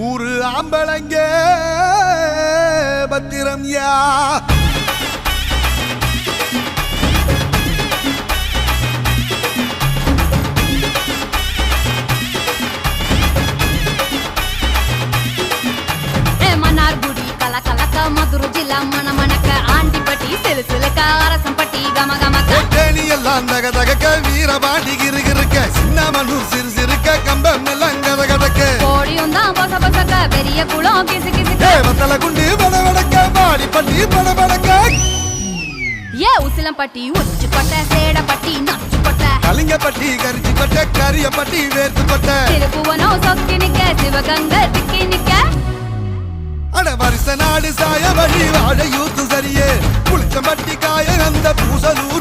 ஊரு ஆம்பளங்க பத்திரம் யா மதுரை ஜில்லா மணமணக்க ஆண்டிப்பட்டி சிலுசிலுக்க அரசம்பட்டி கமகமக்க தேனி எல்லாம் தக தகக்க வீரபாண்டி கிருகிருக்க சின்னமனூர் சிறு சிறுக்க கம்பம் எல்லாம் கத கதக்க கோடியும் தான் பொச பொசக்க பெரிய குளம் கிசு கிசுக்க வத்தல குண்டு படபடக்க பாடிப்பட்டி படபடக்க ஏ உசிலம்பட்டி உச்சிப்பட்ட சேடப்பட்டி நச்சுப்பட்ட கலிங்கப்பட்டி கரிச்சிப்பட்ட கரியப்பட்டி வேர்த்துப்பட்ட திருப்புவனம் சொக்கி நிக்க சிவகங்க திக்கி நிக்க அட வருஷ நாடு சாய வழி வாழ யூத்து சரியே புளிச்சம்பட்டி காய அந்த பூசலு